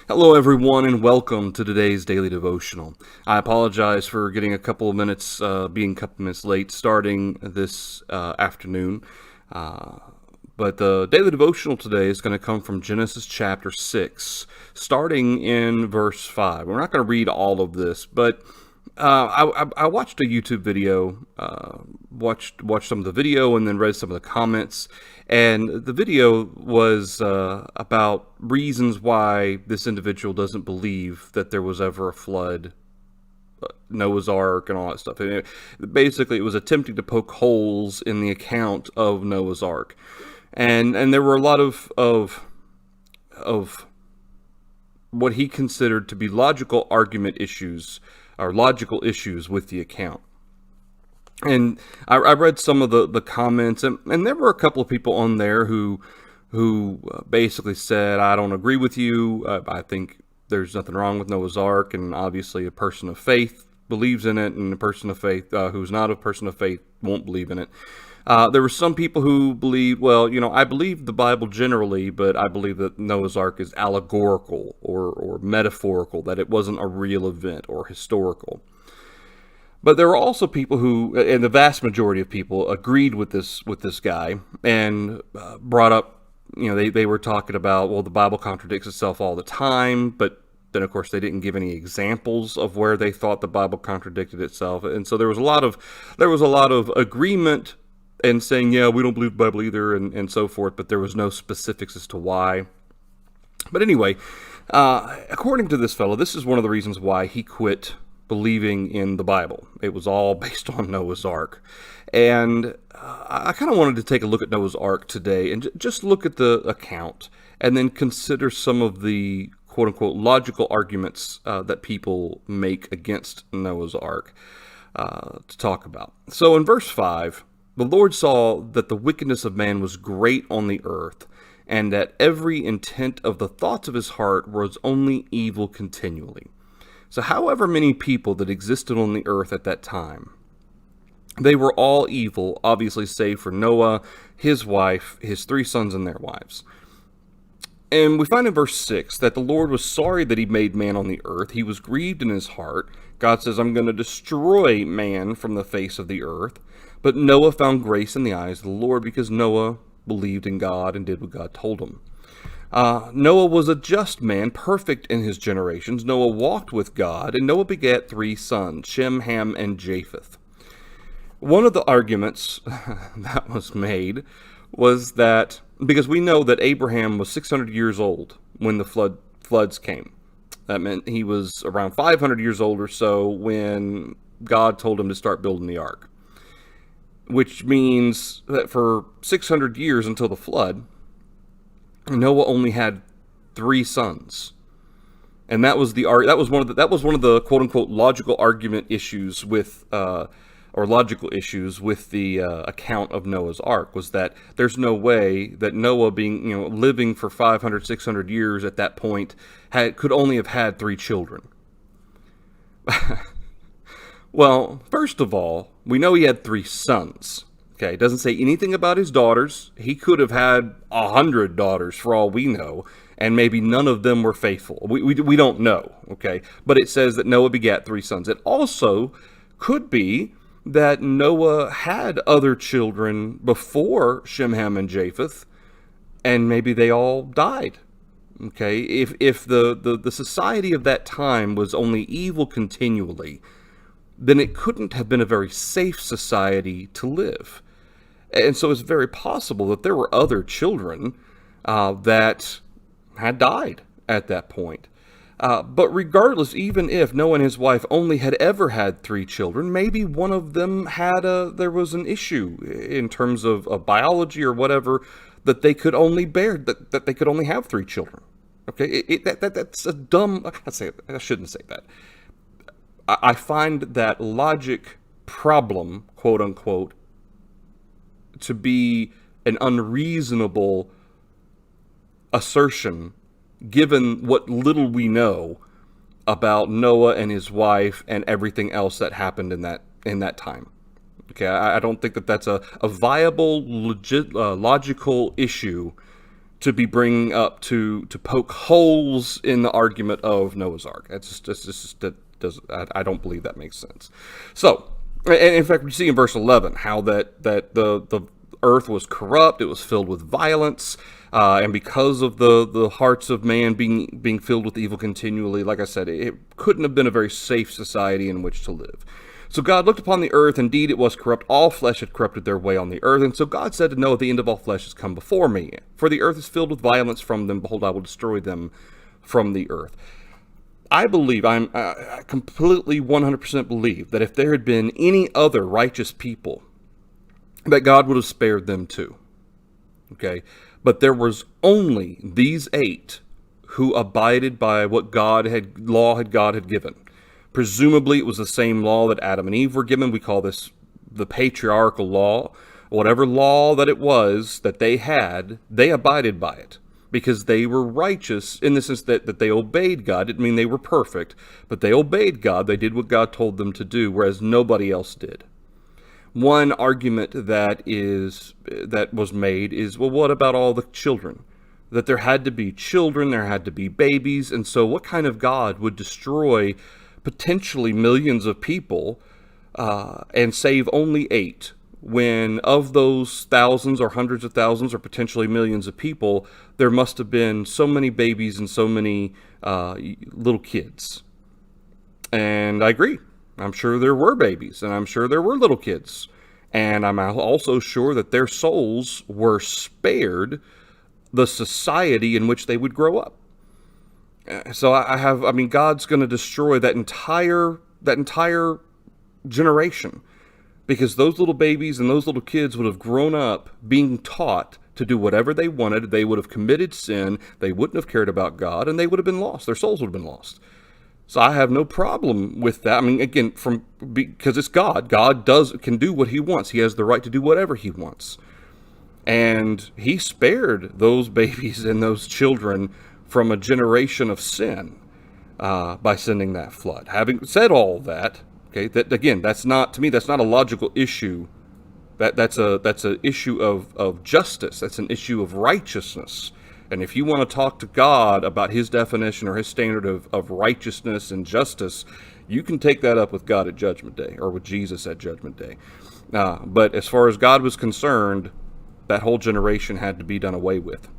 Hello, everyone, and welcome to today's Daily Devotional. I apologize for getting being a couple minutes late starting this afternoon. But the Daily Devotional today is going to come from Genesis chapter 6, starting in verse 5. We're not going to read all of this, but I watched a YouTube video, watched some of the video, and then read some of the comments. And the video was about reasons why this individual doesn't believe that there was ever a flood, Noah's Ark, and all that stuff. And basically, it was attempting to poke holes in the account of Noah's Ark, and there were a lot of what he considered to be logical issues with the account. And I read some of the comments, and there were a couple of people on there who basically said, I don't agree with you. I think there's nothing wrong with Noah's Ark, and obviously a person of faith believes in it, and a person of faith who's not a person of faith won't believe in it. There were some people who believed, well, I believe the Bible generally, but I believe that Noah's Ark is allegorical or metaphorical, that it wasn't a real event or historical. But there were also people who, and the vast majority of people, agreed with this guy and brought up, they were talking about, well, the Bible contradicts itself all the time, but then of course they didn't give any examples of where they thought the Bible contradicted itself, and so there was a lot of agreement and saying, yeah, we don't believe the Bible either, and so forth, but there was no specifics as to why. But anyway, according to this fellow, this is one of the reasons why he quit believing in the Bible. It was all based on Noah's Ark. And I kind of wanted to take a look at Noah's Ark today and just look at the account and then consider some of the quote-unquote logical arguments that people make against Noah's Ark to talk about. So in verse 5, the Lord saw that the wickedness of man was great on the earth, and that every intent of the thoughts of his heart was only evil continually. So however many people that existed on the earth at that time, they were all evil, obviously save for Noah, his wife, his 3 sons, and their wives. And we find in verse 6 that the Lord was sorry that he made man on the earth. He was grieved in his heart. God says, I'm going to destroy man from the face of the earth. But Noah found grace in the eyes of the Lord because Noah believed in God and did what God told him. Noah was a just man, perfect in his generations. Noah walked with God, and Noah begat 3 sons, Shem, Ham, and Japheth. One of the arguments that was made was that, because we know that Abraham was 600 years old when the floods came. That meant he was around 500 years old or so when God told him to start building the ark. Which means that for 600 years until the flood, Noah only had 3 sons, and that was one of the quote unquote logical issues with the account of Noah's Ark, was that there's no way that Noah, being living for 500, 600 years at that point, could only have had 3 children. Well, first of all, we know he had 3 sons. Okay, it doesn't say anything about his daughters. He could have had 100 daughters for all we know, and maybe none of them were faithful. We don't know, okay? But it says that Noah begat 3 sons. It also could be that Noah had other children before Shem, Ham, and Japheth, and maybe they all died. Okay, if the society of that time was only evil continually, then it couldn't have been a very safe society to live. And so it's very possible that there were other children that had died at that point. But regardless, even if Noah and his wife only had ever had 3 children, maybe one of them there was an issue in terms of biology or whatever, that they could only that they could only have 3 children. Okay, that's a dumb. I shouldn't say that. I find that logic problem, quote unquote, to be an unreasonable assertion given what little we know about Noah and his wife and everything else that happened in that time. Okay, I don't think that that's a viable, logical issue to be bringing up to poke holes in the argument of Noah's Ark. I don't believe that makes sense. So, and in fact, we see in verse 11 how that the earth was corrupt, it was filled with violence, and because of the hearts of man being filled with evil continually, like I said, it couldn't have been a very safe society in which to live. So God looked upon the earth, indeed it was corrupt, all flesh had corrupted their way on the earth, and so God said to Noah, the end of all flesh has come before me, for the earth is filled with violence from them, behold, I will destroy them from the earth. I believe, I completely 100% believe that if there had been any other righteous people, that God would have spared them too. Okay? But there was only these 8 who abided by what God had given. Presumably it was the same law that Adam and Eve were given. We call this the patriarchal law. Whatever law that it was that they had, they abided by it, because they were righteous in the sense that they obeyed God. It didn't mean they were perfect, but they obeyed God. They did what God told them to do, whereas nobody else did. One argument that was made is, well, what about all the children? That there had to be children, there had to be babies, and so what kind of God would destroy potentially millions of people and save only 8? When of those thousands or hundreds of thousands or potentially millions of people, there must have been so many babies and so many little kids. And I agree. I'm sure there were babies, and I'm sure there were little kids. And I'm also sure that their souls were spared the society in which they would grow up. So God's going to destroy that entire generation, because those little babies and those little kids would have grown up being taught to do whatever they wanted. They would have committed sin. They wouldn't have cared about God, and they would have been lost. Their souls would have been lost. So I have no problem with that. I mean, again, because it's God. God can do what he wants. He has the right to do whatever he wants. And he spared those babies and those children from a generation of sin by sending that flood. Having said all that, okay, that's not a logical issue. That's an issue of justice. That's an issue of righteousness. And if you want to talk to God about his definition or his standard of righteousness and justice, you can take that up with God at Judgment Day, or with Jesus at Judgment Day. But as far as God was concerned, that whole generation had to be done away with.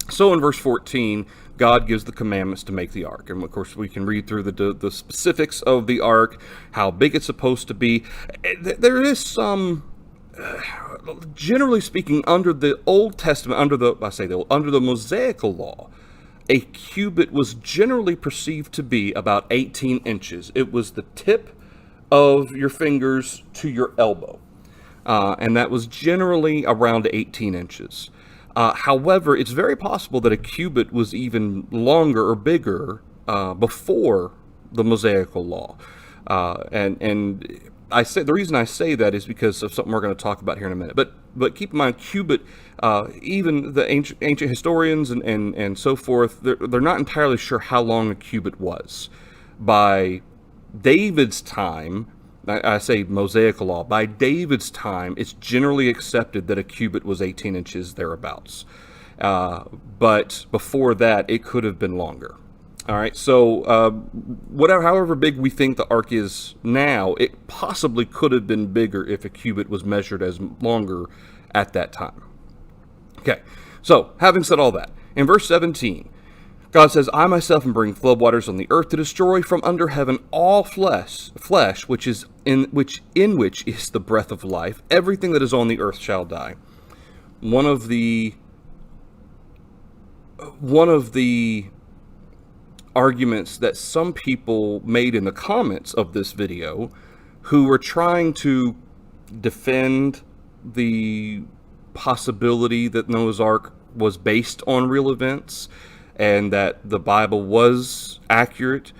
So in verse 14, God gives the commandments to make the ark. And of course, we can read through the specifics of the ark, how big it's supposed to be. There is some... generally speaking, under the Old Testament, under the Mosaical law, a cubit was generally perceived to be about 18 inches. It was the tip of your fingers to your elbow, and that was generally around 18 inches. However, it's very possible that a cubit was even longer or bigger before the Mosaical law, and the reason I say that is because of something we're going to talk about here in a minute. But keep in mind, cubit, even the ancient historians and so forth, they're not entirely sure how long a cubit was. By David's time, I say Mosaical law, by David's time, it's generally accepted that a cubit was 18 inches thereabouts. But before that, it could have been longer. All right, so however big we think the ark is now, it possibly could have been bigger if a cubit was measured as longer at that time. Okay, so having said all that, in verse 17, God says, I myself am bringing floodwaters on the earth to destroy from under heaven all flesh which is in which is the breath of life. Everything that is on the earth shall die. One of the arguments that some people made in the comments of this video, who were trying to defend the possibility that Noah's Ark was based on real events and that the Bible was accurate,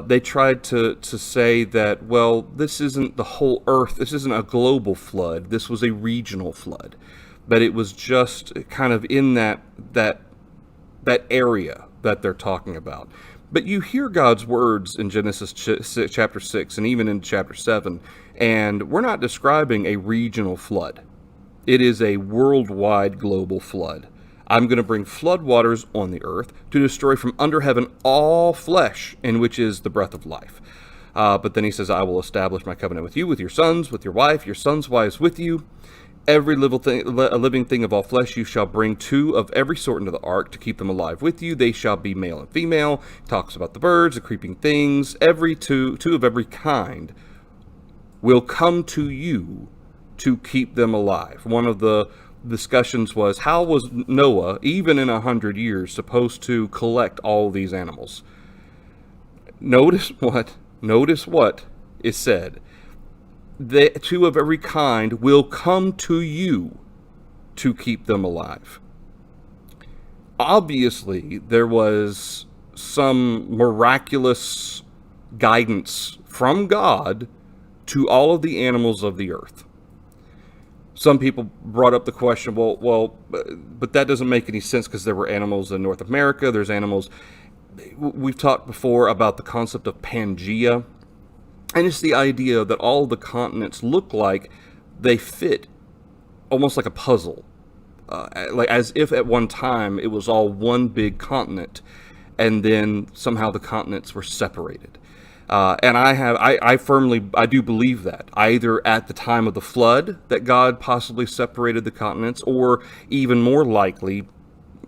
they tried to say that, well, this isn't the whole earth, this isn't a global flood, this was a regional flood, but it was just kind of in that area that they're talking about. But you hear God's words in Genesis chapter 6 and even in chapter 7, and we're not describing a regional flood. It is a worldwide global flood. I'm going to bring flood waters on the earth to destroy from under heaven all flesh, in which is the breath of life. But then he says, I will establish my covenant with you, with your sons, with your wife, your sons' wives with you. Every living thing of all flesh you shall bring two of every sort into the ark to keep them alive with you. They shall be male and female. He talks about the birds, the creeping things. Every two of every kind will come to you to keep them alive. One of the discussions was, how was Noah, even in 100 years, supposed to collect all these animals? Notice what is said. The two of every kind will come to you to keep them alive. Obviously, there was some miraculous guidance from God to all of the animals of the earth. Some people brought up the question, but that doesn't make any sense because there were animals in North America. There's animals. We've talked before about the concept of Pangea. And it's the idea that all the continents look like they fit almost like a puzzle. Like as if at one time it was all one big continent, and then somehow the continents were separated. And I do believe that, either at the time of the flood that God possibly separated the continents, or even more likely,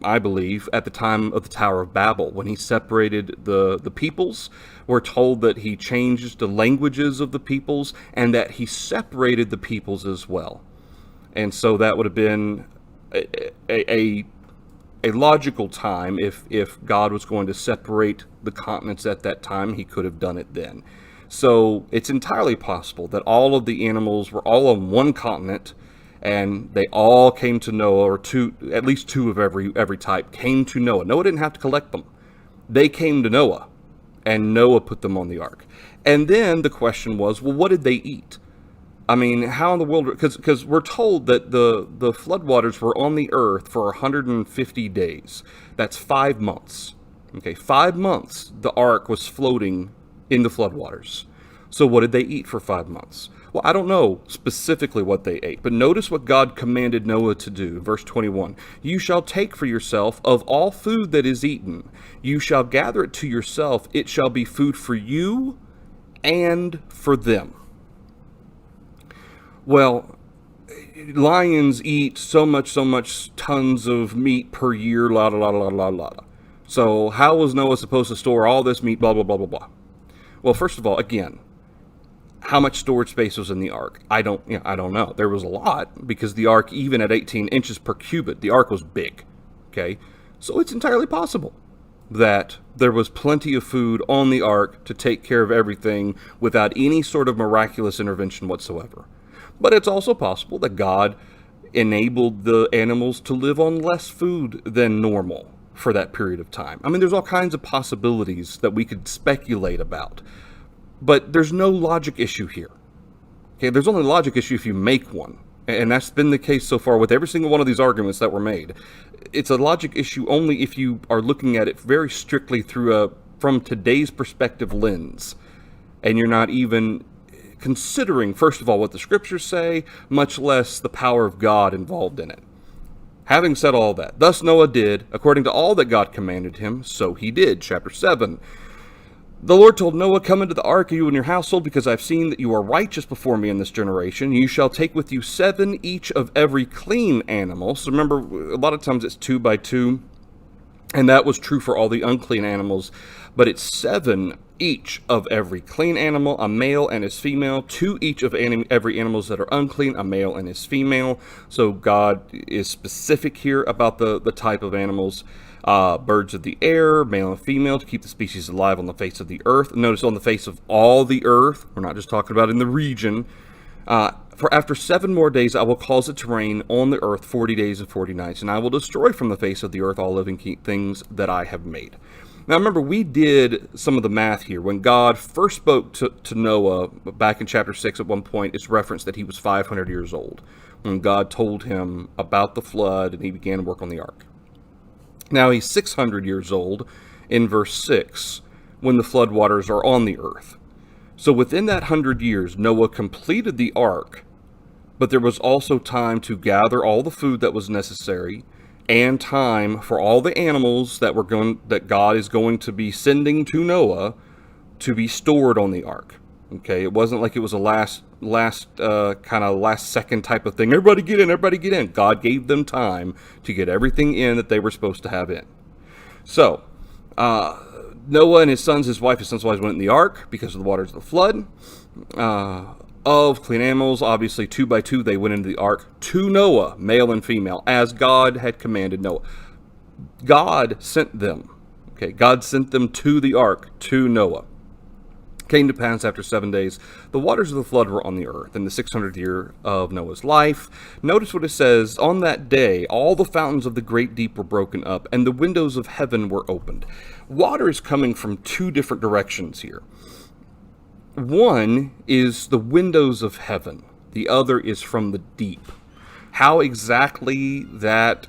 I believe, at the time of the Tower of Babel, when he separated the peoples. We're told that he changed the languages of the peoples, and that he separated the peoples as well. And so that would have been a logical time. If God was going to separate the continents at that time, he could have done it then. So it's entirely possible that all of the animals were all on one continent, and they all came to Noah, or at least two of every type came to Noah. Noah didn't have to collect them. They came to Noah, and Noah put them on the ark. And then the question was, well, what did they eat? I mean, how in the world, because we're told that the floodwaters were on the earth for 150 days. That's 5 months. Okay, 5 months the ark was floating in the floodwaters. So what did they eat for 5 months? Well, I don't know specifically what they ate, but notice what God commanded Noah to do. Verse 21, you shall take for yourself of all food that is eaten. You shall gather it to yourself. It shall be food for you and for them. Well, lions eat so much tons of meat per year, la la la la la la. So how was Noah supposed to store all this meat, blah, blah, blah, blah, blah? Well, first of all, again, how much storage space was in the ark? I don't know. There was a lot, because the ark, even at 18 inches per cubit, the ark was big. Okay, so it's entirely possible that there was plenty of food on the ark to take care of everything without any sort of miraculous intervention whatsoever. But it's also possible that God enabled the animals to live on less food than normal for that period of time. I mean, there's all kinds of possibilities that we could speculate about. But there's no logic issue here. Okay, there's only a logic issue if you make one. And that's been the case so far with every single one of these arguments that were made. It's a logic issue only if you are looking at it very strictly from today's perspective lens. And you're not even considering, first of all, what the scriptures say, much less the power of God involved in it. Having said all that, thus Noah did, according to all that God commanded him, so he did. Chapter 7. The Lord told Noah, come into the ark, you and your household, because I've seen that you are righteous before me in this generation. You shall take with you 7 each of every clean animal. So remember, a lot of times it's 2 by 2, and that was true for all the unclean animals. But it's 7 each of every clean animal, a male and his female, 2 each of every animals that are unclean, a male and his female. So God is specific here about the type of animals. Birds of the air, male and female, to keep the species alive on the face of the earth. Notice on the face of all the earth. We're not just talking about in the region. For after 7 more days I will cause it to rain on the earth 40 days and 40 nights, and I will destroy from the face of the earth all living things that I have made. Now remember, we did some of the math here. When God first spoke to Noah back in chapter 6 at one point, it's referenced that he was 500 years old when God told him about the flood and he began work on the ark. Now he's 600 years old in verse 6 when the floodwaters are on the earth. So within that 100 years, Noah completed the ark, but there was also time to gather all the food that was necessary, and time for all the animals that God is going to be sending to Noah to be stored on the ark. Okay, it wasn't like it was a last second type of thing. Everybody get in, everybody get in. God gave them time to get everything in that they were supposed to have in. So, Noah and his sons, his son's wives went in the ark because of the waters of the flood. Of clean animals, obviously 2 by 2, they went into the ark to Noah, male and female, as God had commanded Noah. God sent them. Okay, God sent them to the ark to Noah. Came to pass after 7 days, the waters of the flood were on the earth in the 600th year of Noah's life. Notice what it says, on that day, all the fountains of the great deep were broken up, and the windows of heaven were opened. Water is coming from 2 different directions here. One is the windows of heaven. The other is from the deep. How exactly that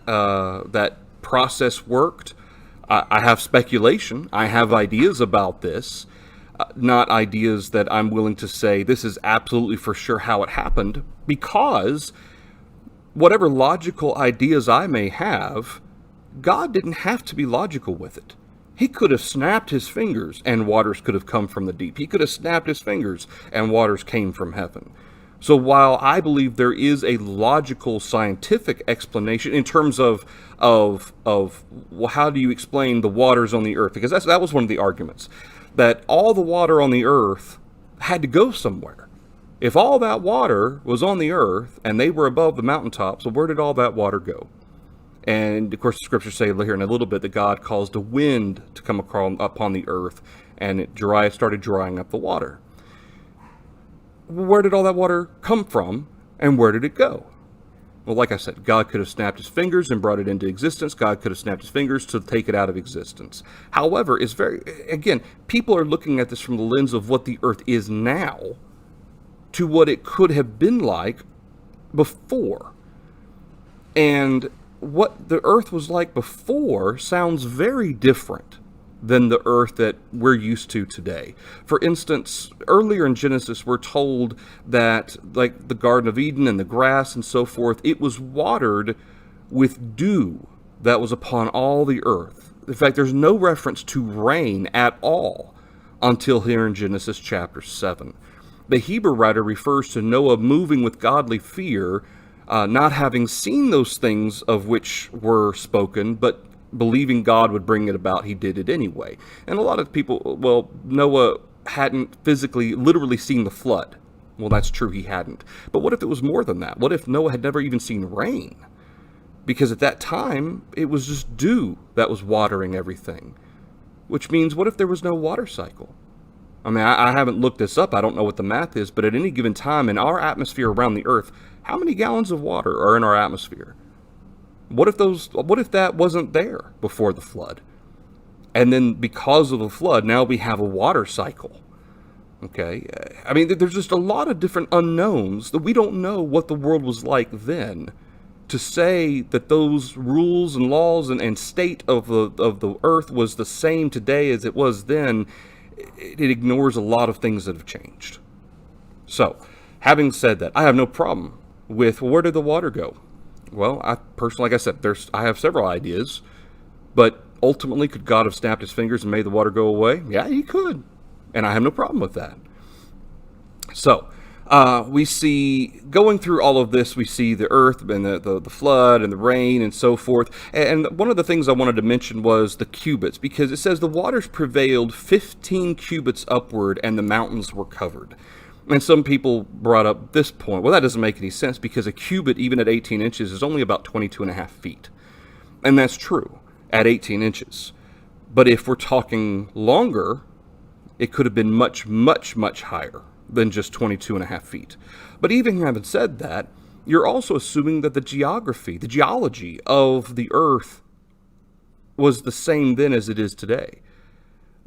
process worked, I have speculation. I have ideas about this. Not ideas that I'm willing to say this is absolutely for sure how it happened, because whatever logical ideas I may have, God didn't have to be logical with it. He could have snapped his fingers and waters could have come from the deep. He could have snapped his fingers and waters came from heaven. So while I believe there is a logical scientific explanation in terms of well, how do you explain the waters on the earth? Because that was one of the arguments, that all the water on the earth had to go somewhere. If all that water was on the earth and they were above the mountaintops, well, where did all that water go? And of course, the scriptures say here in a little bit that God caused a wind to come upon the earth, and it started drying up the water. Where did all that water come from, and where did it go? Well, like I said, God could have snapped his fingers and brought it into existence. God could have snapped his fingers to take it out of existence. However, again, people are looking at this from the lens of what the earth is now to what it could have been like before. And what the earth was like before sounds very different than the earth that we're used to today. For instance, earlier in Genesis, we're told that, like the Garden of Eden and the grass and so forth, it was watered with dew that was upon all the earth. In fact, there's no reference to rain at all until here in Genesis chapter 7. The Hebrew writer refers to Noah moving with godly fear, not having seen those things of which were spoken, but believing God would bring it about, he did it anyway. And a lot of people, well, Noah hadn't literally seen the flood. Well, that's true, he hadn't. But what if it was more than that? What if Noah had never even seen rain? Because at that time, it was just dew that was watering everything. Which means, what if there was no water cycle? I mean, I haven't looked this up, I don't know what the math is, but at any given time in our atmosphere around the earth, how many gallons of water are in our atmosphere? What if that wasn't there before the flood? And then because of the flood, now we have a water cycle. Okay? I mean, there's just a lot of different unknowns that we don't know what the world was like then. To say that those rules and laws and state of the earth was the same today as it was then, it ignores a lot of things that have changed. So, having said that, I have no problem with where did the water go? Well, I personally, like I said, I have several ideas, but ultimately, could God have snapped his fingers and made the water go away? Yeah, he could, and I have no problem with that. So, we see, going through all of this, we see the earth and the flood and the rain and so forth. And one of the things I wanted to mention was the cubits, because it says the waters prevailed 15 cubits upward and the mountains were covered. And some people brought up this point. Well, that doesn't make any sense because a cubit, even at 18 inches, is only about 22 and a half feet. And that's true at 18 inches. But if we're talking longer, it could have been much, much, much higher than just 22 and a half feet. But even having said that, you're also assuming that the geology of the earth was the same then as it is today.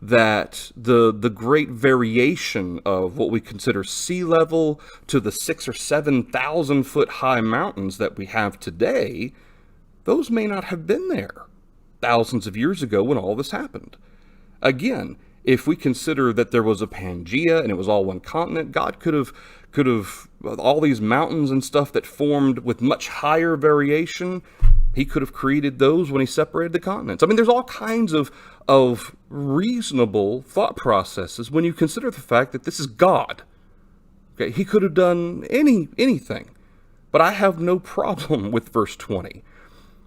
That the great variation of what we consider sea level to the 6,000 or 7,000 foot high mountains that we have today, those may not have been there thousands of years ago when all this happened. Again, if we consider that there was a Pangea and it was all one continent, God could have all these mountains and stuff that formed with much higher variation, He could have created those when he separated the continents. I mean, there's all kinds of reasonable thought processes when you consider the fact that this is God. Okay, he could have done anything. But I have no problem with verse 20.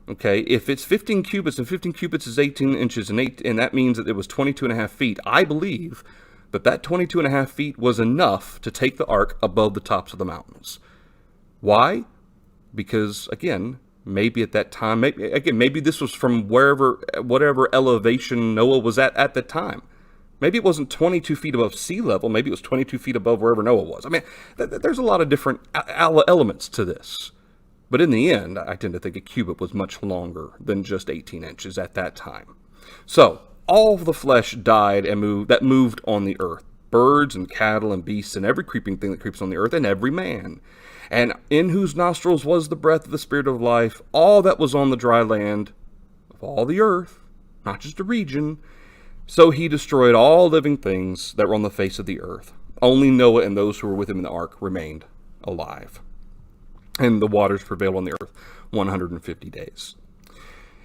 Okay, if it's 15 cubits and 15 cubits is 18 inches and that means that it was 22 and a half feet, I believe that 22 and a half feet was enough to take the ark above the tops of the mountains. Why? Because, again, maybe at that time, maybe this was from whatever elevation Noah was at the time. Maybe it wasn't 22 feet above sea level. Maybe it was 22 feet above wherever Noah was. I mean, there's a lot of different elements to this. But in the end, I tend to think a cubit was much longer than just 18 inches at that time. So, all of the flesh died and moved on the earth. Birds and cattle and beasts and every creeping thing that creeps on the earth and every man. And in whose nostrils was the breath of the Spirit of life, all that was on the dry land of all the earth, not just a region. So he destroyed all living things that were on the face of the earth. Only Noah and those who were with him in the ark remained alive. And the waters prevailed on the earth 150 days.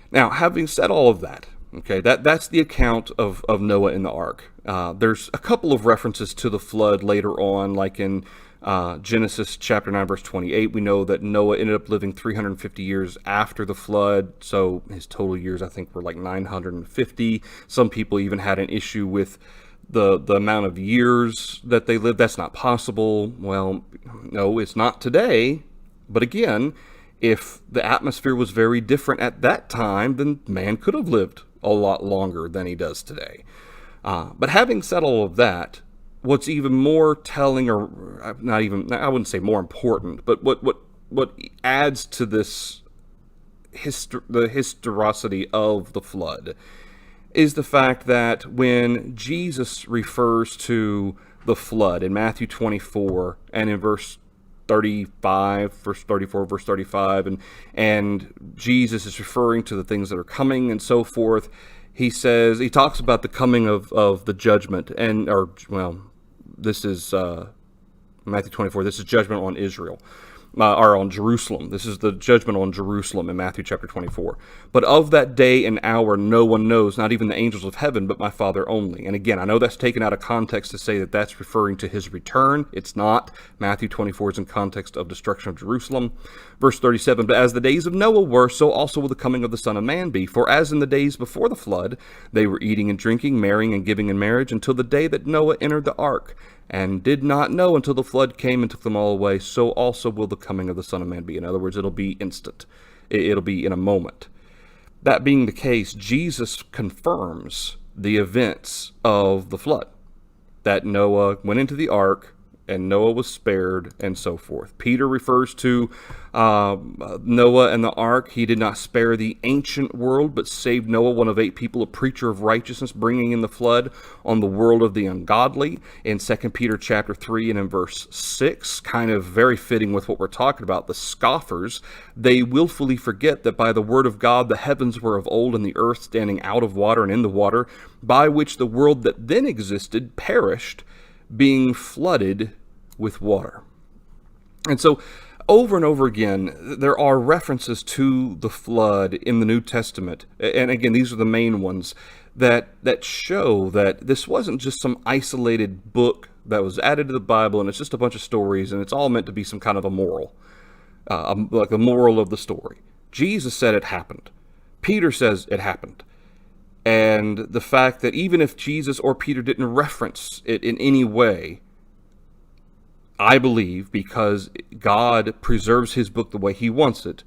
Now, having said all of that, okay, that's the account of Noah in the ark. There's a couple of references to the flood later on, like in Genesis chapter 9, verse 28. We know that Noah ended up living 350 years after the flood, so his total years, I think, were like 950. Some people even had an issue with the amount of years that they lived. That's not possible. Well, no, it's not today. But again, if the atmosphere was very different at that time, then man could have lived a lot longer than he does today. But having said all of that, what's even more telling, or not even, I wouldn't say more important, but what adds to this the historicity of the flood is the fact that when Jesus refers to the flood in Matthew 24 and in verse 35, verse 34, verse 35, and Jesus is referring to the things that are coming and so forth. He talks about the coming of the judgment, this is Matthew 24. This is judgment on Israel, or on Jerusalem. This is the judgment on Jerusalem in Matthew chapter 24. But of that day and hour no one knows, not even the angels of heaven, but my Father only. And again, I know that's taken out of context to say that that's referring to his return. It's not. Matthew 24 is in context of destruction of Jerusalem. Verse 37, but as the days of Noah were, so also will the coming of the Son of Man be. For as in the days before the flood, they were eating and drinking, marrying and giving in marriage, until the day that Noah entered the ark, and did not know until the flood came and took them all away, so also will the coming of the Son of Man be. In other words, it'll be instant. It'll be in a moment. That being the case, Jesus confirms the events of the flood, that Noah went into the ark, and Noah was spared, and so forth. Peter refers to Noah and the ark. He did not spare the ancient world, but saved Noah, one of 8 people, a preacher of righteousness, bringing in the flood on the world of the ungodly. In 2 Peter chapter 3 and in verse 6, kind of very fitting with what we're talking about, the scoffers, they willfully forget that by the word of God the heavens were of old, and the earth standing out of water and in the water, by which the world that then existed perished, being flooded with water. And so over and over again, there are references to the flood in the New Testament. And again, these are the main ones that show that this wasn't just some isolated book that was added to the Bible and it's just a bunch of stories and it's all meant to be some kind of a moral, like the moral of the story. Jesus said it happened. Peter says it happened. And the fact that even if Jesus or Peter didn't reference it in any way, I believe, because God preserves his book the way he wants it,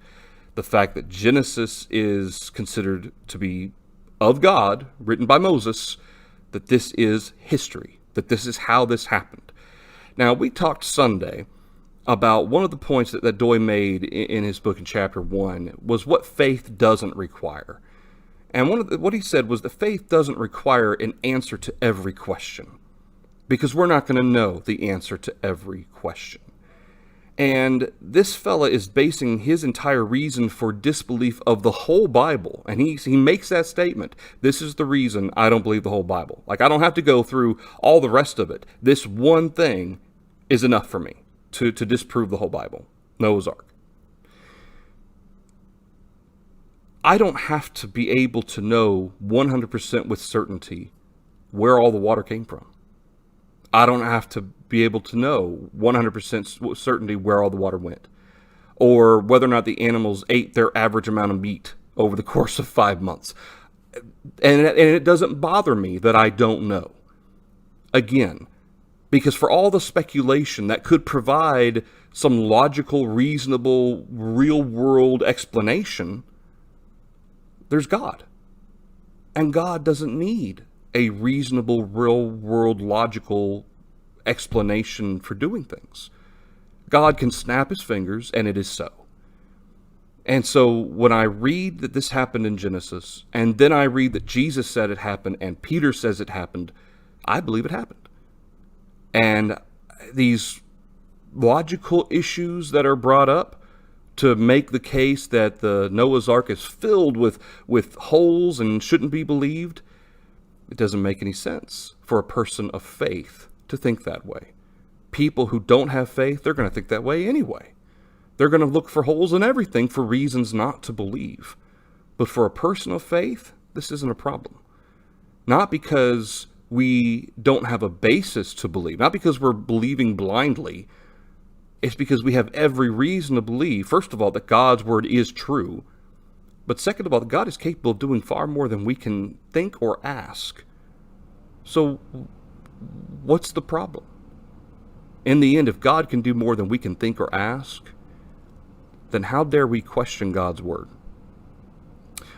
the fact that Genesis is considered to be of God, written by Moses, that this is history, that this is how this happened. Now, we talked Sunday about one of the points that Doy made in his book in chapter 1 was what faith doesn't require. And what he said was that faith doesn't require an answer to every question, because we're not going to know the answer to every question. And this fella is basing his entire reason for disbelief of the whole Bible. And he makes that statement. This is the reason I don't believe the whole Bible. Like, I don't have to go through all the rest of it. This one thing is enough for me to disprove the whole Bible. Noah's Ark. I don't have to be able to know 100% with certainty where all the water came from. I don't have to be able to know 100% certainty where all the water went, or whether or not the animals ate their average amount of meat over the course of 5 months. And it doesn't bother me that I don't know. Again, because for all the speculation that could provide some logical, reasonable, real-world explanation, there's God. And God doesn't need a reasonable, real-world, logical explanation for doing things. God can snap his fingers, and it is so. And so when I read that this happened in Genesis, and then I read that Jesus said it happened, and Peter says it happened, I believe it happened. And these logical issues that are brought up to make the case that the Noah's Ark is filled with holes and shouldn't be believed, it doesn't make any sense for a person of faith to think that way. People who don't have faith, they're going to think that way anyway. They're going to look for holes in everything for reasons not to believe. But for a person of faith, this isn't a problem. Not because we don't have a basis to believe, not because we're believing blindly. It's because we have every reason to believe, first of all, that God's word is true. But second of all, that God is capable of doing far more than we can think or ask. So what's the problem? In the end, if God can do more than we can think or ask, then how dare we question God's word?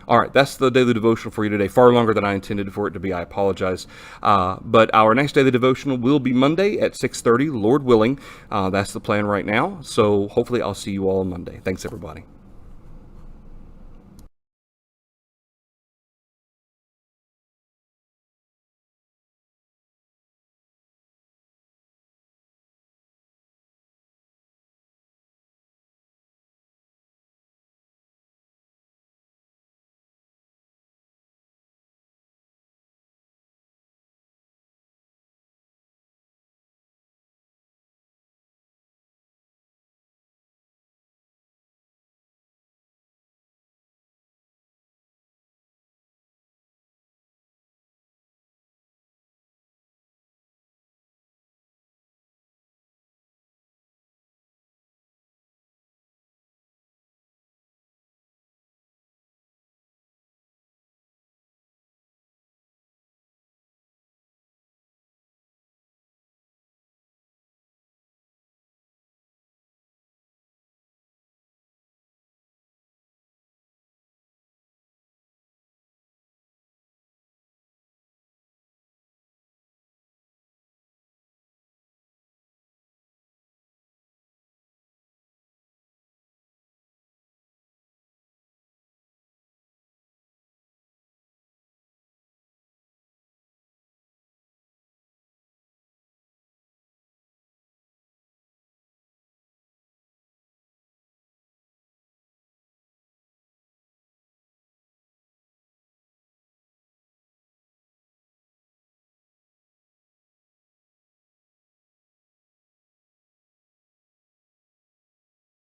All right, that's the daily devotional for you today. Far longer than I intended for it to be. I apologize. But our next daily devotional will be Monday at 6:30, Lord willing. That's the plan right now. So hopefully I'll see you all on Monday. Thanks, everybody.